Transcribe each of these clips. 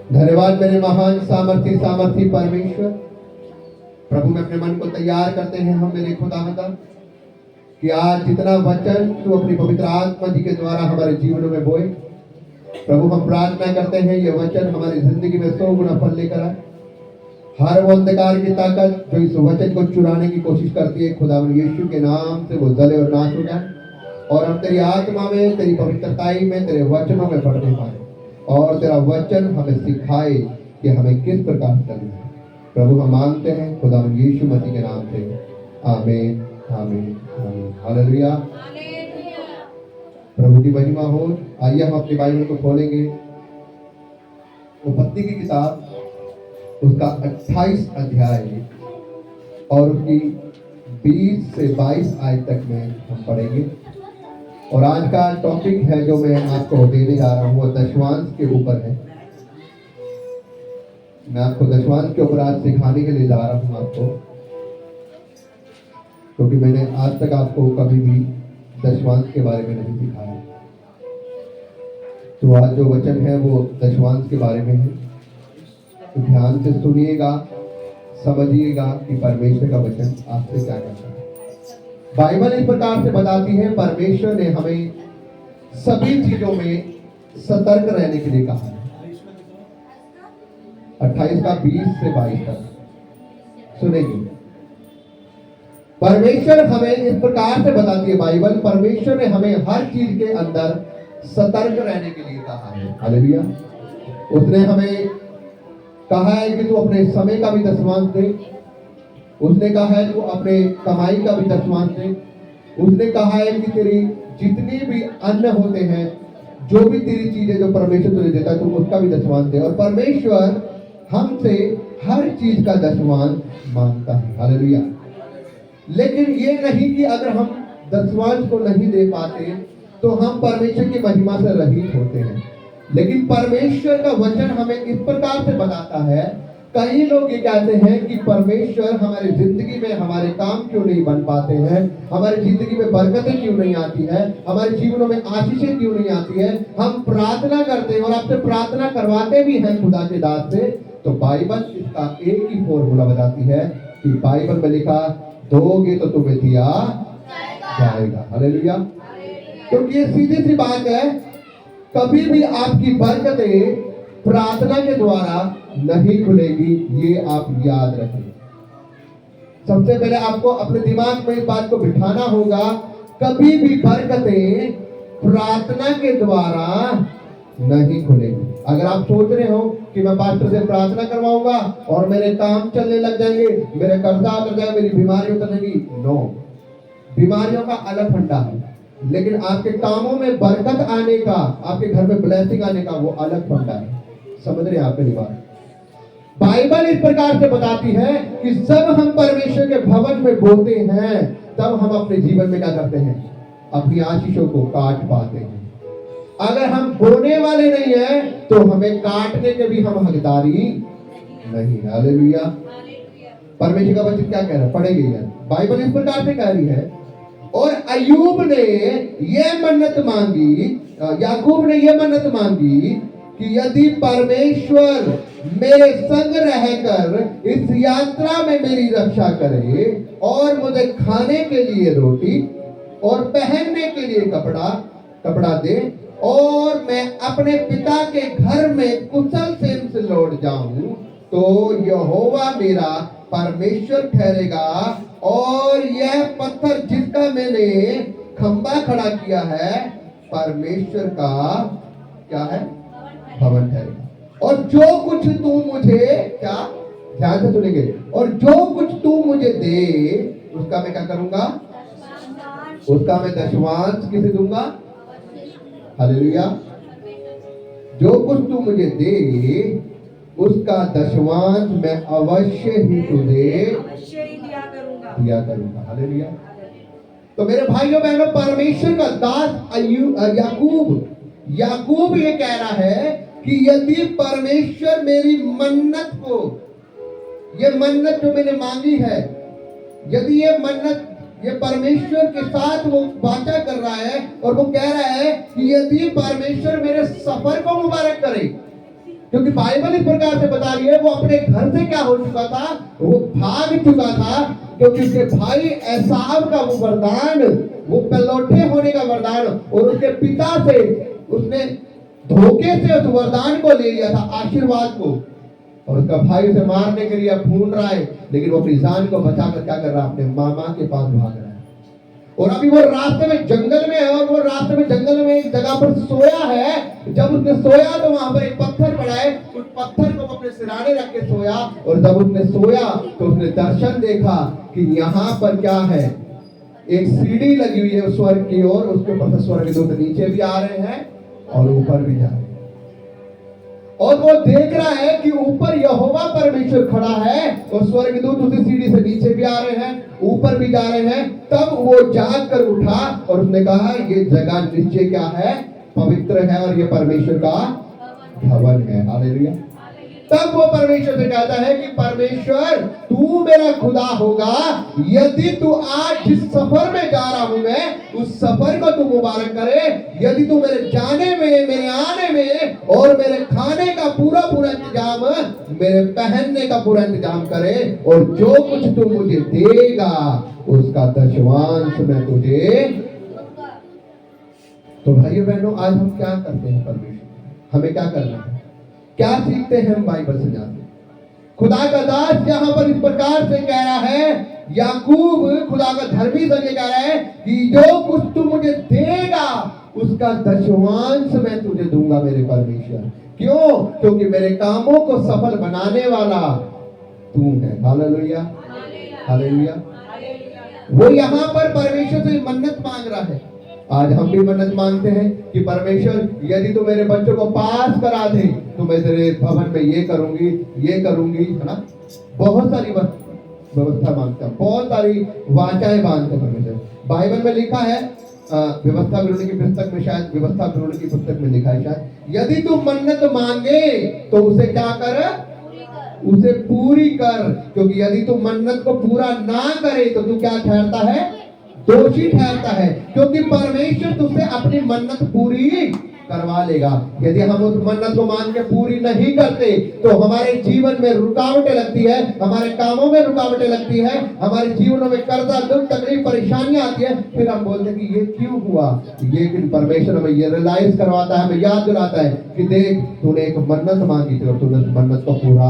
धन्यवाद मेरे महान सामर्थी परमेश्वर। प्रभु में अपने मन को तैयार करते हैं हम मेरे खुदावंदा कि आज जितना वचन तू अपनी पवित्र आत्मा जी के द्वारा हमारे जीवनों में बोए, प्रभु हम प्रार्थना करते हैं ये वचन हमारी जिंदगी में 100 गुना फल लेकर आए। हर वो अंधकार की ताकत जो इस वचन को चुराने की कोशिश करती है, खुदावन यीशु के नाम से वो जले और नाश हो जाए, और हम तेरी आत्मा में, तेरी पवित्रताई में, तेरे वचनों में बढ़ने पाए, और तेरा वचन हमें सिखाए कि हमें किस प्रकार करना है। प्रभु हम मांगते हैं खुदावन यीशु मसीह के नाम से, आमीन आमीन आमीन। हालेलुया। प्रभु की महिमा हो। आइए हम अपनी बाइबल को खोलेंगे, उत्पत्ति की किताब उसका 28 अध्याय और उसकी 20 से 22 आयत तक में हम पढ़ेंगे। और आज का टॉपिक है जो मैं आपको देने जा रहा हूँ वो दशवांश के ऊपर है। मैं आपको दशवांश के ऊपर आज सिखाने के लिए जा रहा हूँ आपको, क्योंकि मैंने आज तक आपको कभी भी दशवांश के बारे में नहीं सिखाया। तो आज जो वचन है वो दशवांश के बारे में है। तो ध्यान से सुनिएगा, समझिएगा कि परमेश्वर का वचन आपसे क्या कहता है। बाइबल इस प्रकार से बताती है, परमेश्वर ने हमें सभी चीजों में सतर्क रहने के लिए कहा है। 28 का 20 से 22 तक सुनेंगे। परमेश्वर हमें इस प्रकार से बताती है बाइबल, परमेश्वर ने हमें हर चीज के अंदर सतर्क रहने के लिए कहा है। हालेलुया। उसने हमें कहा है कि तू अपने समय का भी दशवांश दे। उसने कहा है तू अपने कमाई का भी दशवांश दे। उसने कहा है कि तेरी जितनी भी अन्न होते हैं, जो भी तेरी चीजें जो परमेश्वर तुझे देता है, तू उसका भी दशवांश दे। और परमेश्वर हमसे हर चीज का दशवांश मांगता है। हालेलुया। लेकिन ये नहीं कि अगर हम दशवांश को नहीं दे पाते तो हम परमेश्वर की महिमा से रहित होते हैं। लेकिन परमेश्वर का वचन हमें इस प्रकार से बताता है। कई लोग ये कहते हैं कि परमेश्वर हमारी जिंदगी में हमारे काम क्यों नहीं बन पाते हैं, हमारी जिंदगी में बरकतें क्यों नहीं आती है, हमारे जीवनों में आशीषें क्यों नहीं आती है। हम प्रार्थना करते हैं और आपसे प्रार्थना करवाते भी हैं खुदा के दास से। तो बाइबल इसका एक ही फॉर्मूला बताती है कि बाइबल में लिखा, दोगे तो तुम्हें दिया जाएगा। हालेलुया। क्योंकि ये सीधी सी बात है, कभी भी आपकी बरकतें प्रार्थना के द्वारा नहीं खुलेगी, ये आप याद रखें। सबसे पहले आपको अपने दिमाग में इस बात को बिठाना होगा, कभी भी बरकतें प्रार्थना के द्वारा नहीं खुलेगी। अगर आप सोच रहे हो कि मैं पास्टर से प्रार्थना करवाऊंगा और मेरे काम चलने लग जाएंगे, मेरे कर्जा उतर जाएगा, मेरी बीमारी उतरेगी, नो। बीमारियों का अलग फंडा है, लेकिन आपके कामों में बरकत आने का, आपके घर में ब्लेसिंग आने का वो अलग फंडा है। समझ रहे हैं आप मेरी बात? बाइबल इस प्रकार से बताती है कि जब हम परमेश्वर के भवन में बोते हैं, तब हम अपने जीवन में क्या करते हैं, अपनी आशीषों को काट पाते हैं। अगर हम बोने वाले नहीं है तो हमें काटने के भी हम हकदारी नहीं। हालेलुया। परमेश्वर का वचन क्या कह रहा है, पढ़ेंगे यार। बाइबल इस प्रकार से कह रही है, और अय्यूब ने ये मन्नत मांगी, याकूब ने ये मन्नत मांगी कि यदि परमेश्वर मेरे संग रहकर इस यात्रा में मेरी रक्षा करे और मुझे खाने के लिए रोटी और पहनने के लिए कपड़ा दे, और मैं अपने पिता के घर में कुशल से लौट जाऊं, तो यहोवा मेरा परमेश्वर ठहरेगा, और यह पत्थर जिसका मैंने खंबा खड़ा किया है, परमेश्वर का क्या है, भवन ठहरेगा। और जो कुछ तू मुझे, क्या, ध्यान से सुनेंगे, और जो कुछ तू मुझे दे उसका मैं क्या करूंगा, उसका मैं दशवांश किसे दूंगा। हालेलुया। जो कुछ तू मुझे दे उसका दशवांश मैं अवश्य ही तुझे दिया करूंगा। हालेलुया। तो मेरे भाइयों बहनों, परमेश्वर का दास याकूब ये कह रहा है कि यदि परमेश्वर मेरी मन्नत को, ये मन्नत जो मैंने मांगी है, यदि ये मन्नत, ये परमेश्वर के साथ वो वाचा कर रहा है और वो कह रहा है कि यदि परमेश्वर मेरे सफर को मुबारक करे, क्योंकि बाइबल इस प्रकार से बता रही है वो अपने घर से क्या हो चुका था, वो भाग चुका था, क्योंकि उसके भाई एसाव का वो वरदान, वो पलौठे होने का वरदान और उसके पिता से उसने धोखे से उस वरदान को ले लिया था, आशीर्वाद को, और उसका भाई उसे मारने के लिए ढूंढ रहा है, लेकिन वो अपनी जान को बचाकर क्या कर रहा है, अपने मामा के पास भाग रहा है। और अभी वो रास्ते में जंगल में है, और वो रास्ते में जंगल में एक जगह पर सोया है। जब उसने सोया तो वहां पर एक पत्थर पड़ा है, उस पत्थर को अपने सिराने रख के सोया, और जब उसने सोया तो उसने दर्शन देखा कि यहाँ पर क्या है, एक सीढ़ी लगी हुई है स्वर्ग की ओर, उसके ऊपर से स्वर्गदूत नीचे भी आ रहे हैं और ऊपर भी जा रहे हैं, और वो देख रहा है कि ऊपर यहोवा परमेश्वर खड़ा है और स्वर्गदूत उसी सीढ़ी से नीचे भी आ रहे हैं, ऊपर भी जा रहे हैं। तब वो जाग कर उठा और उसने कहा ये जगह नीचे क्या है, पवित्र है और ये परमेश्वर का भवन है। हालेलुया। तब वो परमेश्वर से कहता है कि परमेश्वर तू मेरा खुदा होगा, यदि तू आज जिस सफर में जा रहा हूं मैं, उस सफर को तू मुबारक करे, यदि तू मेरे जाने में, मेरे आने में और मेरे खाने का पूरा पूरा इंतजाम, मेरे पहनने का पूरा इंतजाम करे, और जो कुछ तू मुझे देगा उसका दशमांश मैं तुझे। तो भाइयों बहनों, आज हम क्या करते हैं, परमेश्वर हमें क्या करना है, क्या सीखते हैं हम बाइबल से जानते? खुदा का दास यहाँ पर इस प्रकार से कह रहा है, याकूब खुदा का धर्मी जन कह रहा है कि जो कुछ तू मुझे देगा उसका दशमांश मैं तुझे दूंगा मेरे परमेश्वर। क्यों? क्योंकि मेरे कामों को सफल बनाने वाला तू है। Hallelujah, hallelujah. वो यहाँ पर परमेश्वर से मन्नत मांग रहा है। आज हम भी मन्नत मांगते हैं कि परमेश्वर यदि तू मेरे बच्चों को पास करा दे तो मैं तेरे भवन में ये करूंगी, ये करूंगी, है ना। बहुत सारी व्यवस्था मांगता है, बहुत सारी वाचाएं मांगते हैं परमेश्वर। बाइबल में लिखा है, व्यवस्था विवरण की पुस्तक में, शायद व्यवस्था विवरण की पुस्तक में लिखा है शायद, यदि तू मन्नत मांगे तो उसे क्या कर, उसे पूरी कर, क्योंकि यदि तू मन्नत को पूरा ना करे तो तू क्या ठहरता है, दोषी ठहरता है, क्योंकि परमेश्वर तुझसे अपनी मन्नत पूरी करवा लेगा। यदि हम उस मन्नत को मान के पूरी नहीं करते तो हमारे जीवन में रुकावटें लगती है, हमारे कामों में रुकावटें लगती है, हमारे जीवनों में कर्जा, दुख, तकलीफ, परेशानियां आती है। फिर हम बोलते हैं कि ये क्यों हुआ, ये कि परमेश्वर हमें ये रियलाइज करवाता है, हमें याद दिलाता है कि देख तूने एक मन्नत मांगी थी और तूने मन्नत को पूरा,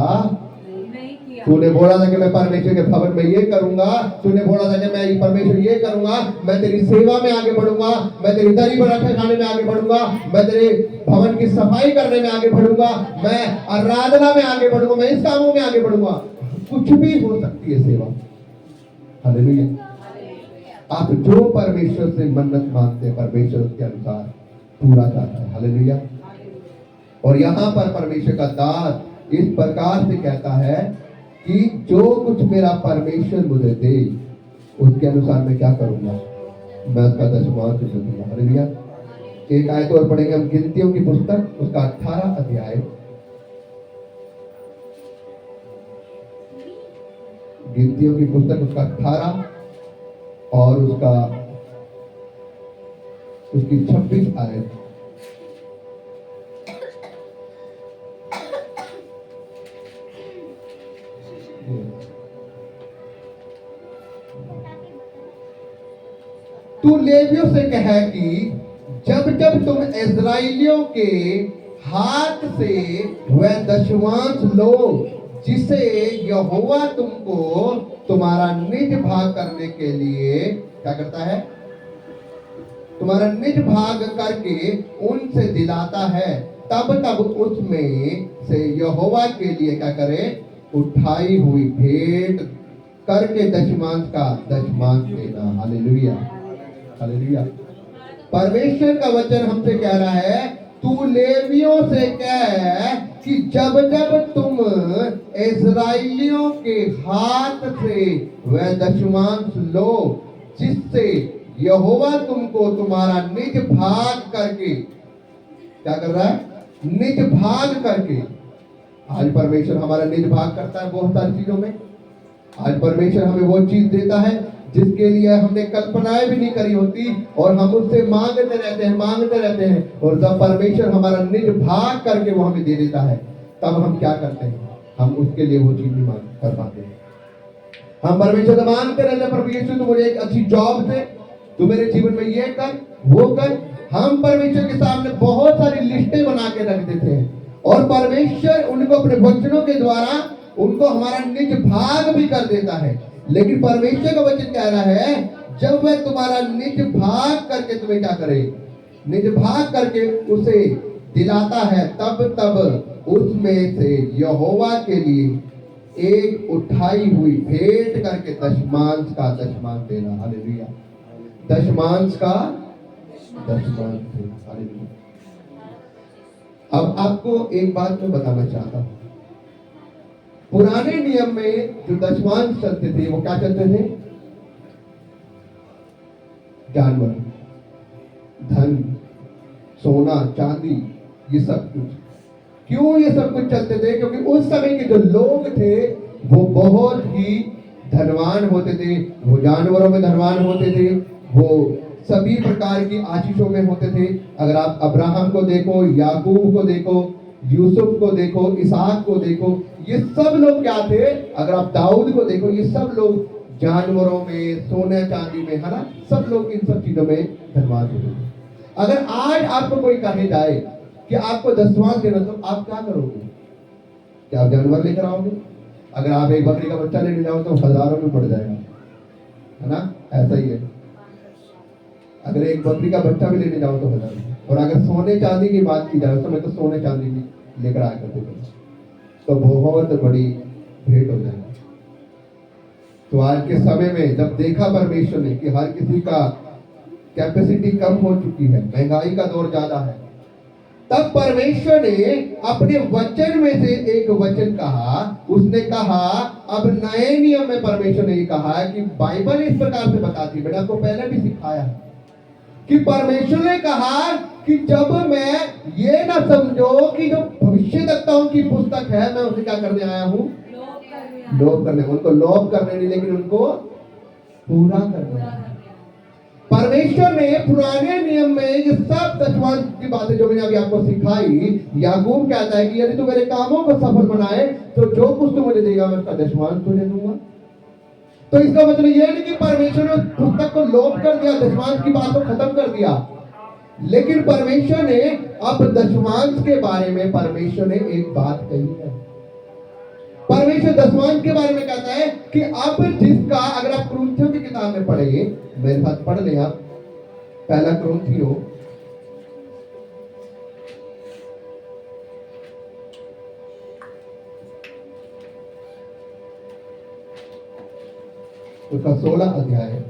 तूने बोला था कि मैं परमेश्वर के भवन में ये करूंगा, तूने बोला था कि मैं परमेश्वर ये करूंगा, मैं तेरी सेवा में आगे बढ़ूंगा, मैं तेरी दरी बराठे खाने में आगे बढ़ूंगा, मैं तेरे भवन की सफाई करने में आगे बढ़ूंगा, मैं आराधना में आगे बढ़ूंगा, मैं इस कामों में आगे बढ़ूंगा। कुछ भी हो सकती है सेवा। हालेलुया। आप जो परमेश्वर से मन्नत मांगते हैं परमेश्वर उसके अनुसार पूरा करता है। हालेलुया। और यहाँ पर परमेश्वर का दास इस प्रकार से कहता है कि जो कुछ मेरा परमेश्वर मुझे दे उसके अनुसार मैं क्या करूंगा, मैं उसका दशमांश दूंगा। हालेलुया। एक आयत और पढ़ेंगे हम, गिनतियों की पुस्तक उसका 18 अध्याय, गिनतियों की पुस्तक उसका 18 और उसकी 26 आयत। तू लेवियों से कह कि जब जब तुम इस्राएलियों के हाथ से वह दशमांश लो जिसे यहोवा तुमको तुम्हारा निज भाग करने के लिए क्या करता है, तुम्हारा निज भाग करके उनसे दिलाता है, तब तब उसमें से यहोवा के लिए क्या करे, उठाई हुई भेंट करके दशमांश का दशमांश देना। Hallelujah, hallelujah. परमेश्वर का वचन हमसे कह रहा है, तू लेवियों से कह कि जब जब तुम इस्राएलियों के हाथ से वह दशमांश लो जिससे यहोवा तुमको तुम्हारा निज भाग करके क्या कर रहा है, निज भाग करके। आज परमेश्वर हमारा निज भाग करता है बहुत सारी चीजों में। आज परमेश्वर हमें वो चीज देता है जिसके लिए हमने कल्पनाएं भी नहीं करी होती, और हम उससे मांगते रहते हैं, और जब परमेश्वर हमारा निज भाग करके वो हमें दे देता है। तब हम क्या करते हैं, हम उसके लिए वो चीज नहीं कर पाते। हम परमेश्वर से मांगते रहते हैं, प्रभु यीशु तू मुझे एक अच्छी जॉब दे, तू मेरे जीवन में ये कर वो कर। हम परमेश्वर के सामने बहुत सारी लिस्टें बना के रख देते हैं और परमेश्वर उनको अपने वचनों के द्वारा उनको हमारा निज भाग भी कर देता है। लेकिन परमेश्वर का वचन कह रहा है, जब वह तुम्हारा निज भाग करके तुम्हें क्या करे, निज भाग करके उसे दिलाता है, तब उसमें से यहोवा के लिए एक उठाई हुई भेंट करके दशमांश का दशमांश देना। हालेलुया, दशमांश का दशमांश देना। हालेलुया। अब आपको एक बात मैं बताना चाहता हूं, पुराने नियम में जो दशमांश चलते थे वो क्या चलते थे, जानवर, धन, सोना, चांदी, ये सब कुछ। क्यों ये सब कुछ चलते थे? क्योंकि उस समय के जो लोग थे वो बहुत ही धनवान होते थे, वो जानवरों में धनवान होते थे, वो सभी प्रकार की आशीषों में होते थे। अगर आप अब्राहम को देखो, याकूब को देखो, यूसुफ को देखो, इसहाक को देखो, ये सब लोग क्या थे? अगर आप दाऊद को देखो, ये सब लोग जानवरों में, सोने चांदी में, है ना, सब लोग इन सब चीजों में धनवान होते थे। अगर आज आपको कोई कहे जाए कि आपको दशमांश देना, तो आप क्या करोगे? क्या आप जानवर लेकर आओगे? अगर आप एक बकरी का बच्चा लेने जाओ तो हजारों में पड़ जाएगा, है ना, ऐसा ही है। अगर एक बकरी का बच्चा भी लेने जाओ तो हजारों। और अगर सोने चांदी की बात की जाए, उस समय तो सोने चांदी भी लेकर आया करते थे, तो बहुत बड़ी भेंट हो जाएगी। तो आज के समय में जब देखा परमेश्वर ने कि हर किसी का कैपेसिटी कम हो चुकी है, महंगाई का दौर ज्यादा है, तब परमेश्वर ने अपने वचन में से एक वचन कहा। उसने कहा, अब नए नियम में परमेश्वर ने कहा कि बाइबल इस प्रकार से बताती है, मैंने आपको पहले भी सिखाया है कि परमेश्वर ने कहा कि जब मैं ये ना समझो कि जो भविष्यद्वक्ताओं की पुस्तक है मैं उसे क्या करने आया हूँ, लोप करने, उनको लोप करने नहीं, लेकिन उनको पूरा करने। परमेश्वर ने पुराने नियम में ये सब दशमांश की बातें जो मैंने अभी आपको सिखाई, याकूब कहता है कि यदि तू मेरे कामों को सफल बनाए तो जो कुछ तू मुझे देगा मैं उसका दशमांश तुझे दूंगा। तो इसका मतलब ये नहीं कि परमेश्वर ने पुस्तक को लोप कर दिया, दशमांश की बात को खत्म कर दिया, लेकिन परमेश्वर ने अब दशमांश के बारे में परमेश्वर ने एक बात कही है। परमेश्वर दशमांश के बारे में कहता है कि अब जिसका, अगर आप कुरिन्थियों की किताब में पढ़ेंगे, मेरे साथ पढ़ लें आप, पहला कुरिन्थियों उसका 16 अध्याय है।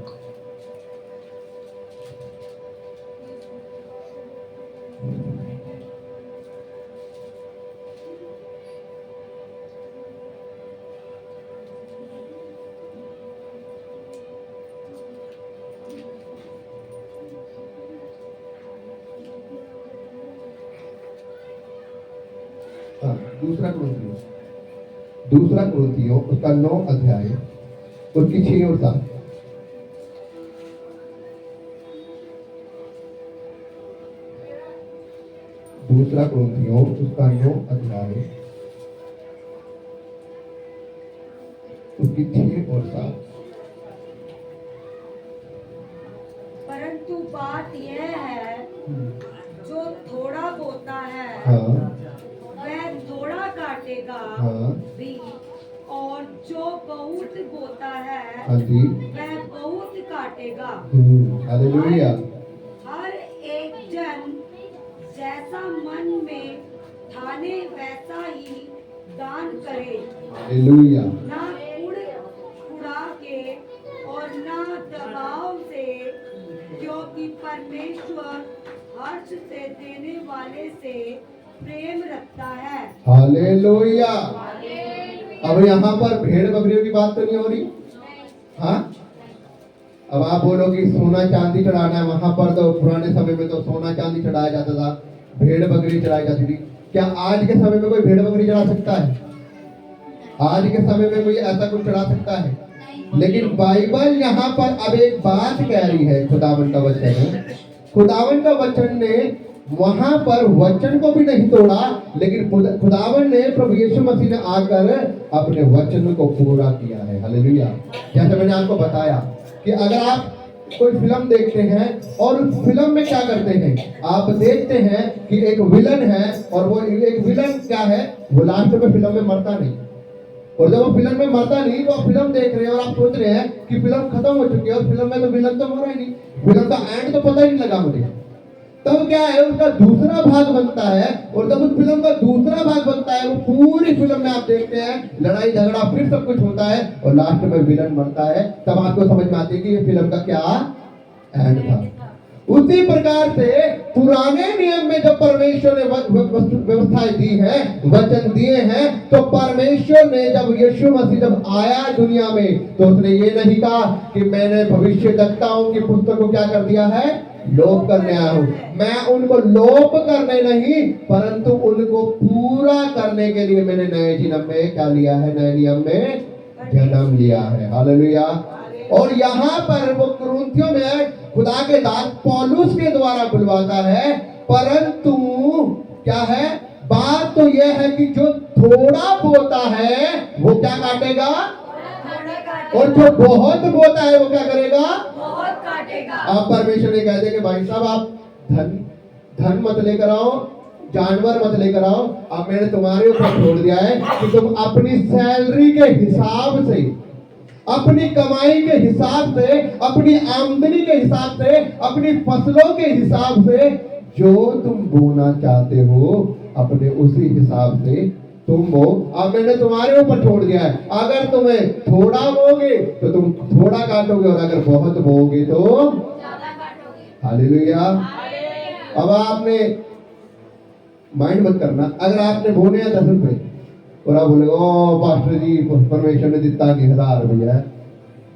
दूसरा कुरिन्थियों उसका 9 अध्याय उसकी 6 और 7। दूसरा कुरिन्थियों उसका 9 अध्याय उसकी 6 और 7। परंतु बात यह है, जो थोड़ा बोता है वह थोड़ा काटेगा भी, और जो बहुत बोता है वह बहुत काटेगा। हालेलुया। हर एक जन जैसा मन में ठाने वैसा ही दान करे, हालेलुया। ना उड़ा के और ना दबाव से, क्योंकि परमेश्वर हर्ष से देने वाले से प्रेम रखता है। हालेलुया। अब यहाँ पर भेड़ बकरियों की बात तो नहीं हो रही, हाँ? अब आप बोलोगे सोना चांदी चढ़ाना है, वहां पर तो पुराने समय में तो सोना चांदी चढ़ाया जाता था, भेड़ बकरी चढ़ाई जाती थी। क्या आज के समय में कोई भेड़ बकरी चढ़ा सकता है? आज के समय में कोई ऐसा कुछ चढ़ा सकता है? लेकिन बाइबल यहाँ पर अब एक बात कह रही है, खुदावन का वचन है, खुदावन का वचन ने वहां पर वचन को भी नहीं तोड़ा, लेकिन खुदावन ने, प्रभु यीशु मसीह ने आकर अपने वचन को पूरा किया है। हालेलुया। जैसे मैंने आपको बताया कि अगर आप कोई फिल्म देखते हैं और उस फिल्म में क्या करते हैं, आप देखते हैं कि एक विलन है और वो एक विलन क्या है, वो लास्ट में फिल्म में मरता नहीं। और जब वो फिल्म में मरता नहीं तो आप फिल्म देख रहे हैं और आप सोच रहे हैं कि फिल्म खत्म हो चुकी है और फिल्म में तो विलन तो मरा ही नहीं, फिल्म का एंड तो पता ही नहीं लगा मुझे। तब क्या है, उसका दूसरा भाग बनता है और जब उस फिल्म का दूसरा भाग बनता है, वो पूरी फिल्म में आप देखते हैं लड़ाई झगड़ा फिर सब कुछ होता है और लास्ट में विलन मरता है। तब आपको समझ में आती है कि ये फिल्म का क्या एंड था। उसी प्रकार से पुराने नियम में जब परमेश्वर ने व्यवस्थाएं दी है, वचन दिए हैं, तो परमेश्वर ने जब यीशु मसीह जब आया दुनिया में तो उसने ये नहीं कहा कि मैंने भविष्यद्वक्ताओं की पुस्तक को क्या कर दिया है, लोप करने आया हूं। मैं उनको लोप करने नहीं, परंतु उनको पूरा करने के लिए मैंने नए नियम में क्या लिया है, नए नियम में जन्म लिया है। हालेलुया। और यहाँ पर वो कुरिन्थियों में खुदा के दास पौलुस के द्वारा बुलवाता है, परंतु क्या है, बात तो यह है कि जो थोड़ा बोता है वो क्या काटेगा, और जो बहुत बोता है वो क्या करेगा, बहुत काटेगा। आप परमेश्वर ने कहते कि भाई साहब आप धन मत लेकर आओ, जानवर मत लेकर आओ, अब मैंने तुम्हारे ऊपर छोड़ दिया है कि तुम अपनी सैलरी के हिसाब से, अपनी कमाई के हिसाब से, अपनी आमदनी के हिसाब से, अपनी फसलों के हिसाब से जो तुम बोना चाहते हो अपने उसी हिसाब से तुम बो। अब मैंने तुम्हारे ऊपर छोड़ दिया है। अगर तुम्हें थोड़ा बोगे तो तुम थोड़ा काटोगे और अगर बहुत बोगे तो ज्यादा काटोगे। हालेलुया। अब आपने माइंड मत करना, अगर आपने बोने हैं 10 रुपए और आप बोले ओ पास्टर जी परमेश्वर ने दिता 1000 रुपया है,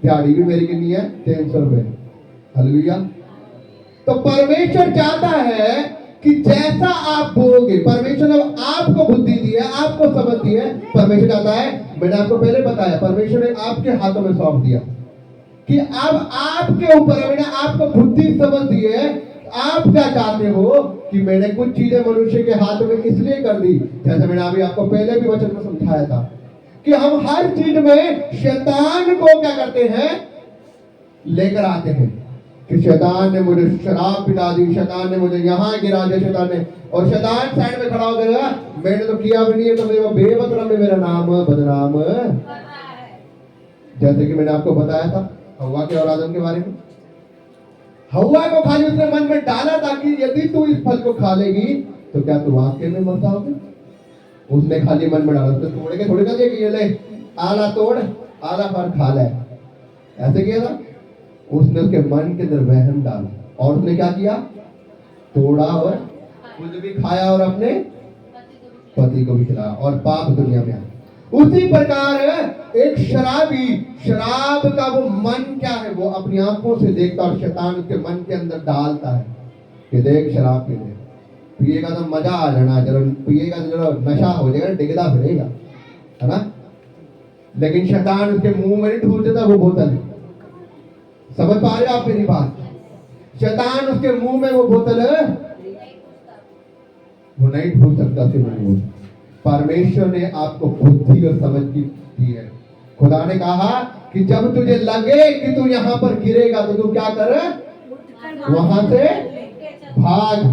दिहाड़ी भी मेरी कितनी है, 300 रुपए। हालेलुया। तो परमेश्वर चाहता है कि जैसा आप बोलोगे, परमेश्वर ने आपको बुद्धि दी है, आपको समझ दी है। परमेश्वर चाहता है, मैंने आपको पहले बताया, परमेश्वर ने आपके हाथों में सौंप दिया कि अब आपके ऊपर है, मैंने आपको बुद्धि समझ दी है। आप क्या चाहते हो कि मैंने कुछ चीजें मनुष्य के हाथ में इसलिए कर दी, जैसे मैंने अभी आपको पहले भी वचन में समझाया था कि हम हर चीज में शैतान को क्या करते हैं, लेकर आते हैं कि शैतान ने मुझे शराब पिला दी, शैतान ने मुझे यहाँ गिरा दिया, शैतान ने, और शैतान साइड में खड़ा होकर मैंने तो किया भी नहीं है, तो मेरा बेमतलब में मेरा नाम बदनाम। जैसे कि मैंने आपको बताया था हव्वा के और आदम के बारे में। हव्वा को खाली उसने मन में डाला था कि यदि तू इस फल को खा लेगी तो क्या तू वाकई में मर जाओगे। उसने खाली मन में डाला, उसने तोड़ के थोड़ी ना दिया कि ये ले आला तोड़, आला फल खा ले, ऐसे किया था। उसने उसके मन के अंदर वहम डाला और उसने क्या किया, तोड़ा और खुद भी खाया और अपने पति को भी खिलाया और पाप दुनिया में आया। उसी प्रकार एक शराबी, शराब का वो मन क्या है, वो अपनी आंखों से देखता और शैतान उसके मन के अंदर डालता है कि देख शराब पी ले, पिएगा तो मजा आ जाना, जब पिएगा तो जब नशा हो जाएगा, डिगदा फिरेगा, है ना। लेकिन शैतान उसके मुंह में नहीं ढूंढ देता वो बोतल। समझ पा रहे हो आप मेरी बात? शैतान उसके मुंह में वो बोतल वो नहीं ढूंढ सकता सिर्फ। परमेश्वर ने आपको बुद्धि और समझ की दी है। खुदा ने कहा कि जब तुझे लगे कि तू यहाँ पर गिरेगा तो तू क्या कर, वहां से भाग।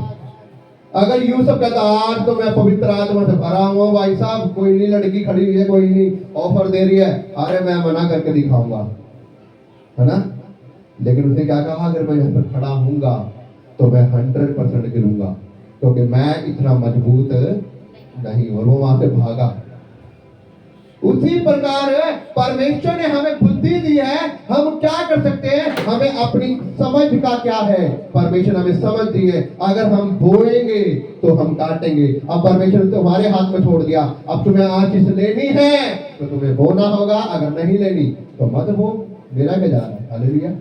अगर यूसुफ कहता आज तो मैं पवित्र आत्मा से भरा हूँ भाई साहब, कोई नहीं लड़की खड़ी हुई है, कोई नहीं ऑफर दे रही है, अरे मैं मना करके दिखाऊंगा, है ना। लेकिन उसने क्या कहा, अगर मैं यहाँ पर खड़ा हूंगा तो मैं 100% गिरूंगा, क्योंकि मैं इतना मजबूत नहीं। और वो वहां से भागा। उसी प्रकार परमेश्वर ने हमें बुद्धि दी है, हम क्या कर सकते हैं, हमें अपनी समझ का क्या है, परमेश्वर हमें समझ दी है। अगर हम बोएंगे तो हम काटेंगे। अब परमेश्वर ने तुम्हारे हाथ में छोड़ दिया, अब तुम्हें आशीष लेनी है तो तुम्हें बोना होगा, अगर नहीं लेनी तो मत बो। मेरा क्या जा रहा है, हालेलुया।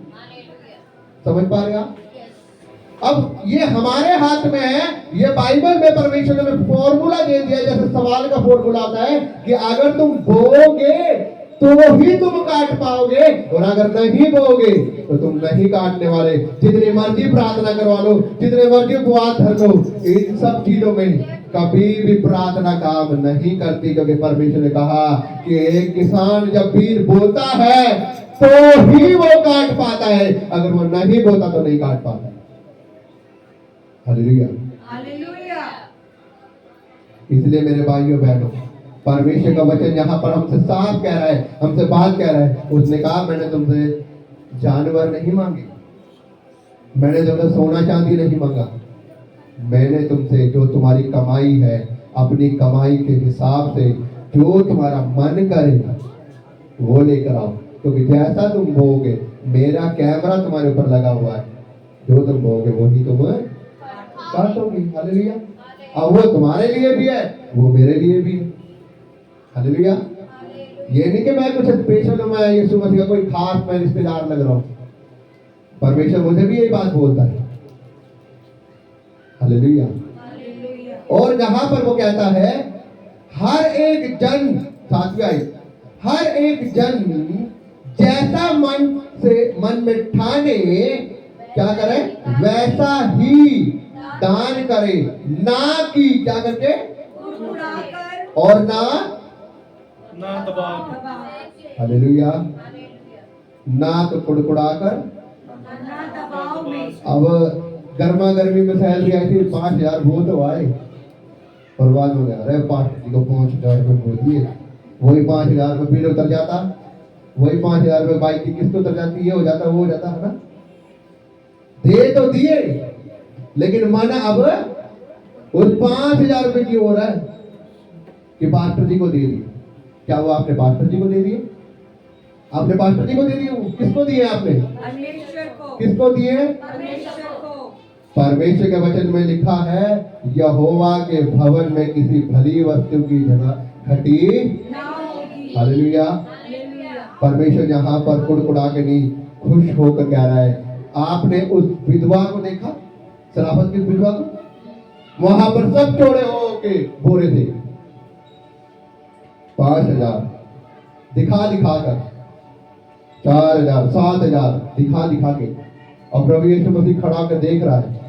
समझ पा रहे आप? अब ये हमारे हाथ में है। ये बाइबल में परमेश्वर ने फॉर्मूला दे दिया, जैसे सवाल का फॉर्मूला आता है कि अगर तुम बोओगे तो ही तुम काट पाओगे, और अगर नहीं बोओगे तो तुम नहीं काटने वाले। जितनी मर्जी प्रार्थना करवा लो, जितने मर्जी उपवास धर लो, इन सब चीजों में कभी भी प्रार्थना काम नहीं करती, क्योंकि परमेश्वर ने कहा कि एक किसान जब बीज बोता है तो ही वो काट पाता है, अगर वो नहीं बोता तो नहीं काट पाता। हालेलुया। हालेलुया। इसलिए मेरे भाइयों बहनों, परमेश्वर का वचन यहाँ पर हमसे साफ कह रहा है, हमसे बात कह रहा है। उसने कहा मैंने तुमसे जानवर नहीं मांगे, मैंने तुमसे सोना चांदी नहीं मांगा, मैंने तुमसे जो तुम्हारी कमाई है, अपनी कमाई के हिसाब से जो तुम्हारा मन करेगा वो लेकर आओ, क्योंकि जैसा तुम बोओगे, मेरा कैमरा तुम्हारे ऊपर लगा हुआ है, जो तुम बोओगे वही तुम काटोगे। हालेलुया। अब वो तुम्हारे लिए भी है, वो मेरे लिए भी है। हालेलुया। ये नहीं कि मैं कुछ स्पेशल हूं, मैं यीशु मसीह का कोई खास मैं रिश्तेदार लग रहा हूं। परमेश्वर मुझे भी यही बात बोलता है। हालेलुया। और जहां पर वो कहता है हर एक जन, सातवीं आयत, हर एक जन जैसा मन में ठाने क्या करे वैसा ही दान करे, ना कि क्या करके और ना दबाव। हालेलुया, ना तो कुड़कुड़ाकर। अब गर्मा गर्मी में सैलरी आई थी 5,000 वो तो आए, बर्बाद हो गया। अरे 5,000 रुपये वो दिए, वही 5,000 रुपये बिल उतर जाता, वही 5,000 रुपये बाइक की किस्त उतर जाती, ये हो जाता वो हो जाता है ना। दे तो दिए, लेकिन मन अब उस 5,000 रुपये की हो रहा है कि पास्टर जी को दे दिए। क्या वो आपने पास्टर जी को दे दिए? आपने पास्टर जी को दे दिए? किसको दिए आपने? परमेश्वर को। किसको दिए? परमेश्वर को। परमेश्वर के वचन में लिखा है यहोवा के भवन में किसी भली वस्तु की जगह घटी ना होगी। हालेलुया। हालेलुया। परमेश्वर यहाँ पर कुड़कुड़ा के नहीं, खुश होकर कह रहा है। आपने उस विधवा को देखा, सराफत की विधवा को, वहां पर सब चोरे हो के बोरे थे, 5,000 दिखा दिखा कर, 4,000 7,000 दिखा दिखा के, और प्रभु यीशु मसीह खड़ा कर देख रहा है।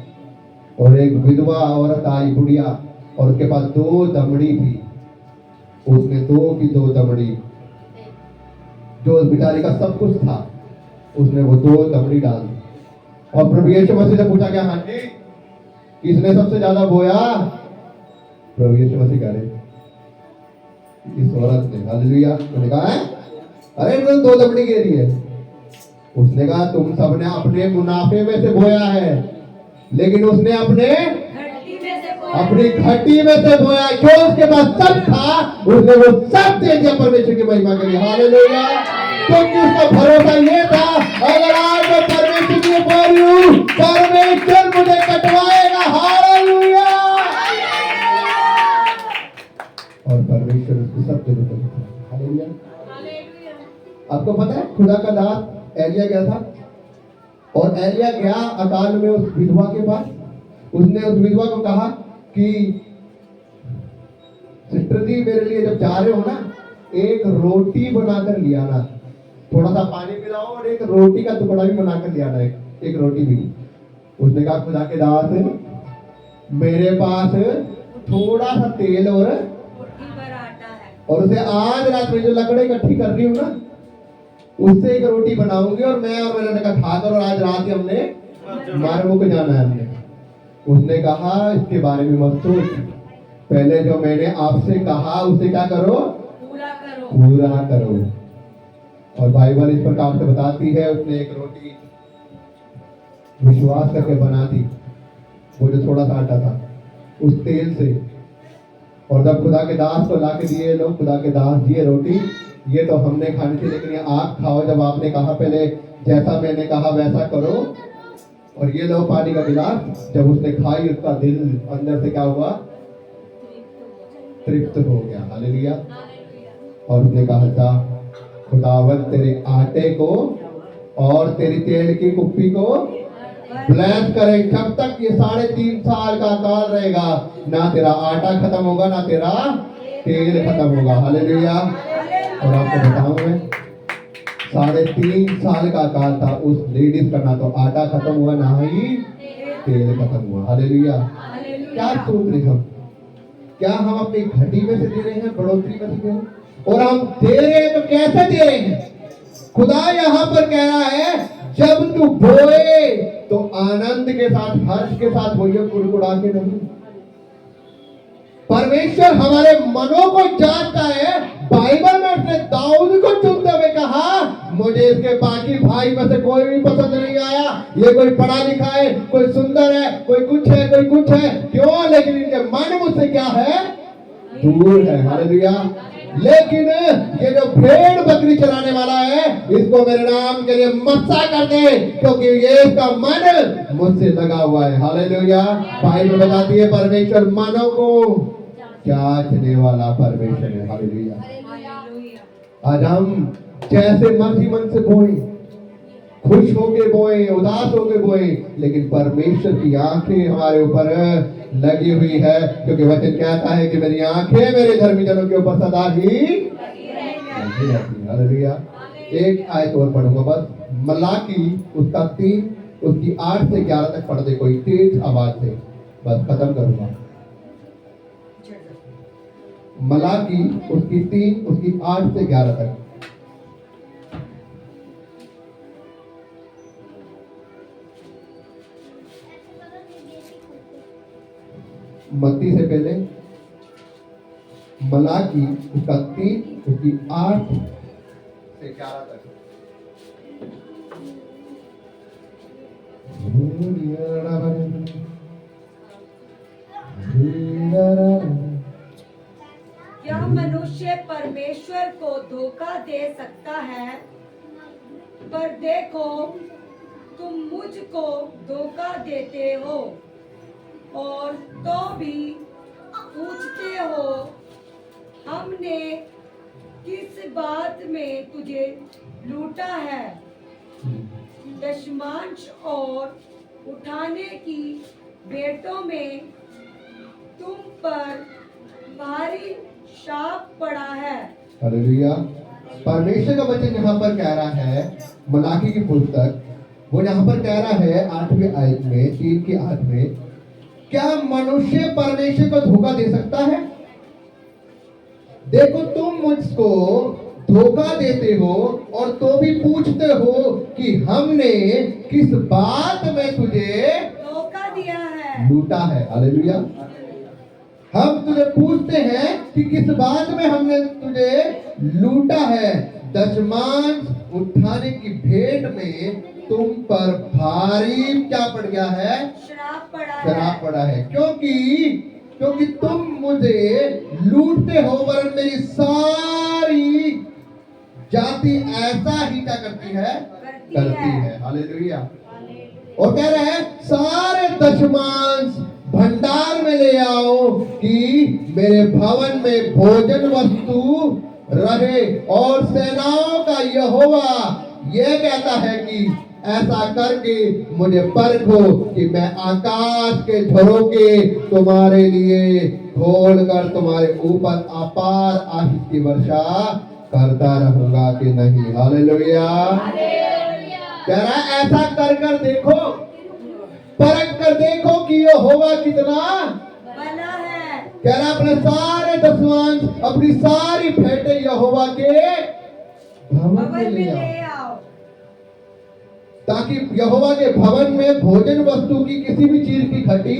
और एक विधवा औरत आई, बुढ़िया, और उसके पास 2 दमड़ी थी। उसने 2 की 2 दमड़ी, जो उस बिचारी का सब कुछ था, उसने वो 2 दमड़ी डाल दी। और प्रभु यीशु मसीह से पूछा क्या, हाँ जी किसने सबसे ज्यादा बोया? प्रभु यीशु मसीह कह रहे इस औरत ने। हालेलुया। उसने कहा है अरे तो 2 दमड़ी गिरी है। उसने कहा तुम सबने अपने मुनाफे में से बोया है, लेकिन उसने अपने घटी में से बोया। अपनी घटी में से बोया, जो उसके पास सब था उसने वो सब दे दिया परमेश्वर की महिमा के लिए। हालेलुया। क्योंकि उसका भरोसा ये था अगर आज मैं परमेश्वर की बोल हूं, परमेश्वर मुझे कटवाएगा। हालेलुया। और परमेश्वर उसकी सब जरूरत है। हालेलुया। आपको पता है खुदा का दास एलिया गया था, और एलिया गया अकाल में उस विधवा के पास। उसने उस विधवा को कहा कि सिस्टर जी मेरे लिए जब जा रहे हो ना, एक रोटी बनाकर ले आना, थोड़ा सा पानी पिलाओ और एक रोटी का टुकड़ा भी बनाकर ले आना, एक रोटी भी। उसने कहा खुदा के दास मेरे पास थोड़ा सा तेल और आटा है, और उसे आज रात में जो लकड़ी इकट्ठी कर रही हूँ ना, उससे एक रोटी बनाऊंगी और मैं और मेरे लड़का खाकर, और आज रात ही हमने मार्गों को जाना है हमने। उसने कहा इसके बारे में मत सोच, पहले जो मैंने आपसे कहा उसे क्या करो, पूरा करो। पूरा करो। और बाइबल इस प्रकार से बताती है उसने एक रोटी विश्वास करके बना दी, वो जो थोड़ा सा आटा था उस तेल से। और जब खुदा के दास को लाके दिए लोग, खुदा के दास दिए रोटी, ये तो हमने खानी थी लेकिन ये आप खाओ, जब आपने कहा पहले जैसा मैंने कहा वैसा करो। और ये लो पानी का गिलास। जब उसने खाई उसका दिल अंदर से क्या हुआ, तृप्त हो गया। हालेलुया। और उसने कहा जा खुदावन तेरे आटे को और तेरी तेल की कुप्पी को ब्लेस करे, जब तक ये 3.5 साल का काल रहेगा, ना तेरा आटा खत्म होगा ना तेरा तेल खत्म होगा। हालेलुया। और आपको बताऊं मैं 3.5 साल का काल था उस लेडीज का, ना तो आटा खत्म हुआ ना ही तेल खत्म हुआ। हालेलुया। क्या हालेलुया। सोच रहे हम? क्या हम अपनी घटी में से दे रहे हैं, बढ़ोतरी में से दे रहे हैं? और हम दे रहे हैं तो कैसे दे रहे हैं? खुदा यहाँ पर कह रहा है जब तू बोए तो आनंद के साथ, हर्ष के साथ बोइए, कुड़कुड़ा के नहीं। परमेश्वर हमारे मनों को जानता है। बाइबल में उसने दाऊद को चुनते हुए कहा मुझे इसके बाकी भाई में से कोई भी पसंद नहीं आया। ये कोई पढ़ा लिखा है, कोई सुंदर है, कोई कुछ है, कोई कुछ है, क्यों? लेकिन इनके मन मुझसे क्या है? दूर है। हालेलुया। लेकिन ये जो भेड़ बकरी चलाने वाला है, इसको मेरे नाम के लिए मस्सा कर दे, क्योंकि ये इसका मन मुझसे लगा हुआ है। हालेलुया। बाइबल बताती है परमेश्वर मनों को जांचने वाला परमेश्वर है। हालेलुया। हालेलुया। आज हम जैसे मर्जी मन से बोए, खुश होके बोए, उदास होके बोए, लेकिन परमेश्वर की आंखें हमारे ऊपर लगी हुई है, क्योंकि वचन कहता है कि मेरी आंखें मेरे धर्मी जनों के ऊपर सदा ही लगी रहती हैं। हालेलुया। एक आयत और पढ़ूंगा बस, मलाकी उसका 3 उसकी 8 से 11 तक पढ़ दे कोई तेज आवाज से, बस खत्म करूंगा। मलाकी उसकी 3 उसकी 8 से 11 तक। मत्ती से पहले मलाकी उसका 3 उसकी 8 से 11 तक। क्या मनुष्य परमेश्वर को धोखा दे सकता है? पर देखो तुम मुझको धोखा देते हो और तो भी पूछते हो हमने किस बात में तुझे लूटा है? दशमांश और उठाने की भेंटों में तुम पर भारी शाप पड़ा है। हालेलुया। परमेश्वर का वचन यहाँ पर कह रहा है, मलाकी की पुस्तक, वो यहाँ पर कह रहा है 8वें आयत में 3 की 8 में, क्या मनुष्य परमेश्वर को धोखा दे सकता है? देखो तुम मुझको धोखा देते हो और तो भी पूछते हो कि हमने किस बात में तुझे धोखा दिया है। लूटा है। हालेलुया। हम तुझे पूछते हैं कि किस बात में हमने तुझे लूटा है। दशमांश उठाने की भेंट में तुम पर भारी क्या पड़ गया है? श्राप पड़ा है। शराब पड़ा है, क्योंकि तुम मुझे लूटते हो, वरन मेरी सारी जाति ऐसा ही क्या करती है? करती है। हालेलुया। और कह रहे हैं सारे दशमांश भंडार में ले आओ कि मेरे भवन में भोजन वस्तु रहे। और सेनाओं का यहोवा यह कहता है कि ऐसा करके मुझे परखो कि मैं आकाश के झरोखे तुम्हारे लिए खोल कर तुम्हारे ऊपर अपार आशीष की वर्षा करता रहूंगा कि नहीं। हालेलुया। कह रहा है ऐसा कर देखो, परख कर देखो कि यहोवा कितना भला है। कह रहा अपने सारे दशमांश, अपनी सारी भेंटें यहोवा के भवन में ले आओ, ताकि यहोवा के भवन में भोजन वस्तु की किसी भी चीज की घटी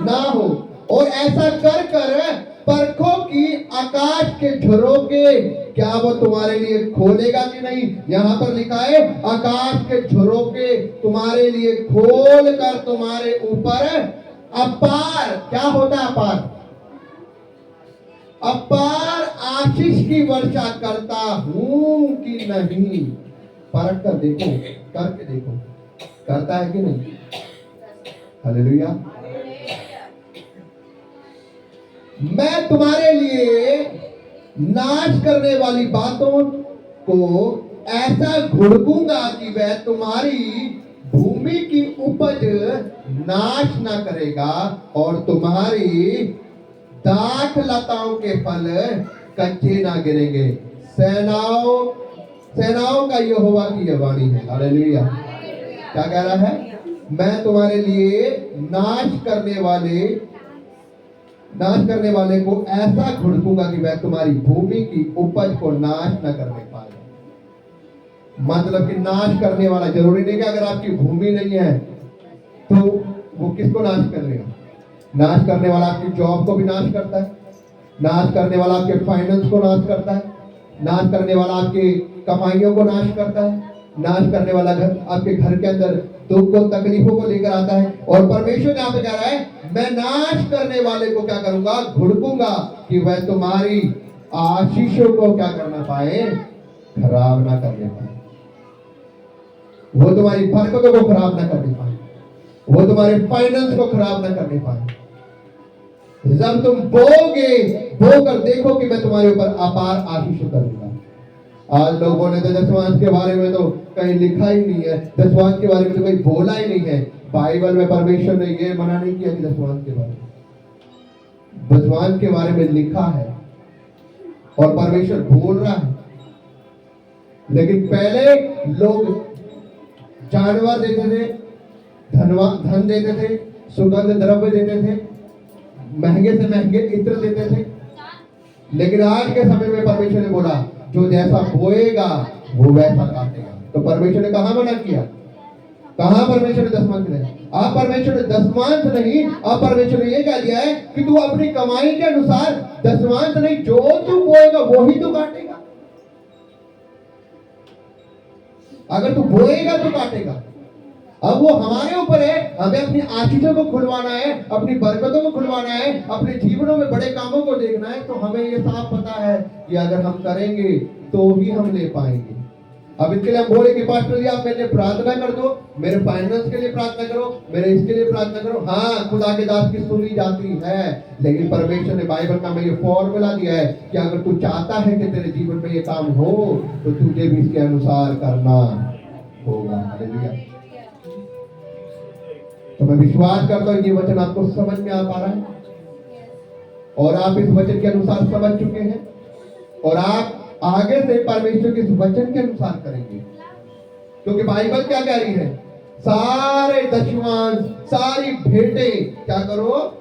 ना हो। और ऐसा कर परखो कि आकाश के झरोखे क्या वो तुम्हारे लिए खोलेगा कि नहीं। यहाँ पर लिखा है आकाश के झरोखे तुम्हारे लिए खोल कर तुम्हारे ऊपर अपार, क्या होता है अपार? अपार आशीष की वर्षा करता हूं कि नहीं। परख कर देखो, करके देखो, करता है कि नहीं। हालेलुया। मैं तुम्हारे लिए नाश करने वाली बातों को ऐसा घुड़कूंगा कि वह तुम्हारी भूमि की उपज नाश ना करेगा और तुम्हारी दाख लताओं के फल कच्चे ना गिरेंगे। सेनाओं का यहोवा की यह वाणी है। हालेलुया। क्या कह रहा है? मैं तुम्हारे लिए नाश करने वाले को ऐसा घुड़कूंगा कि वह तुम्हारी भूमि की उपज को नाश न करने पाए। मतलब कि नाश करने वाला जरूरी नहीं कि अगर आपकी भूमि नहीं है तो वो किसको नाश कर लेगा? नाश करने वाला आपकी जॉब को भी नाश करता है, नाश करने वाला आपके फाइनेंस को नाश करता है, नाश करने वाला आपके कमाइयों को नाश करता है, नाश करने वाला घर आपके घर के अंदर दुख को तकलीफों को लेकर आता है। और परमेश्वर यहाँ पे कह रहा है मैं नाश करने वाले को क्या करूंगा? घुड़कूंगा कि वह तुम्हारी आशीषों को क्या करना पाए? खराब ना करने पाए। वो तुम्हारी बरकतों को खराब ना करने पाए, वो तुम्हारे फाइनेंस को खराब ना करने पाए। जब तुम बोकर देखो कि मैं तुम्हारे ऊपर अपार आशीष करूंगा। आज लोगों ने तो दशमांश के बारे में तो कहीं लिखा ही नहीं है, दशमांश के बारे में तो कहीं बोला ही नहीं है। बाइबल में परमेश्वर ने ये मना नहीं किया कि दशमांश के बारे में, दशमांश के बारे में लिखा है और परमेश्वर बोल रहा है। लेकिन पहले लोग जानवर देते थे, धन देते थे, सुगंध द्रव्य देते थे, महंगे से महंगे इत्र देते थे। लेकिन आज के समय में परमेश्वर ने बोला जो जैसा बोएगा वो वैसा काटेगा। तो परमेश्वर ने कहां मना किया? कहां परमेश्वर ने दशमांश दिया? आप परमेश्वर ने दशमांश नहीं, आप परमेश्वर ने ये कह दिया है कि तू अपनी कमाई के अनुसार दशमांश नहीं, जो तू बोएगा वो ही तू काटेगा। अगर तू बोएगा तो काटेगा। अब वो हमारे ऊपर है, हमें अपनी आशीषों को खुलवाना है, अपनी बरकतों को खुलवाना है, अपने जीवनों में बड़े कामों को देखना है। तो हमें ये साफ पता है कि अगर हम करेंगे तो ही हम ले पाएंगे। अब इसके लिए हम बोले कि पास्टर जी आप मेरे लिए प्रार्थना कर दो, मेरे फाइनेंस के लिए प्रार्थना करो, मेरे इसके लिए प्रार्थना करो। हाँ, खुदा के दास की सुनी जाती है, लेकिन परमेश्वर ने बाइबल का में ये फॉर्मूला दिया है कि अगर तू चाहता है कि तेरे जीवन में ये काम हो तो तुझे भी इसके अनुसार करना होगा। हालेलुया। तो मैं विश्वास करता हूं ये वचन आपको समझ में आ पा रहा है और आप इस वचन के अनुसार समझ चुके हैं और आप आगे से परमेश्वर के इस वचन के अनुसार करेंगे। क्योंकि बाइबल क्या कह रही है? सारे दशमांश, सारी भेंटें क्या करो?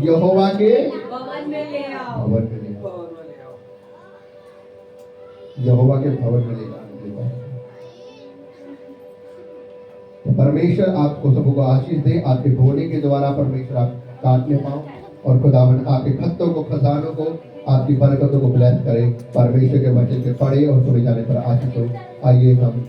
यहोवा के भवन में ले आओ। भवन में ले आओ। यहोवा के भवन में ले आओ। तो परमेश्वर आपको सबको आशीष दे, आपके बोलने के द्वारा परमेश्वर आप काटने पाओ और खुदावन आपके खत्तों को, खजानों को, आपकी बरकतों को ब्लेस करे। परमेश्वर के वचन के पढ़े और सुने जाने पर आशीष हो। आइए हम सब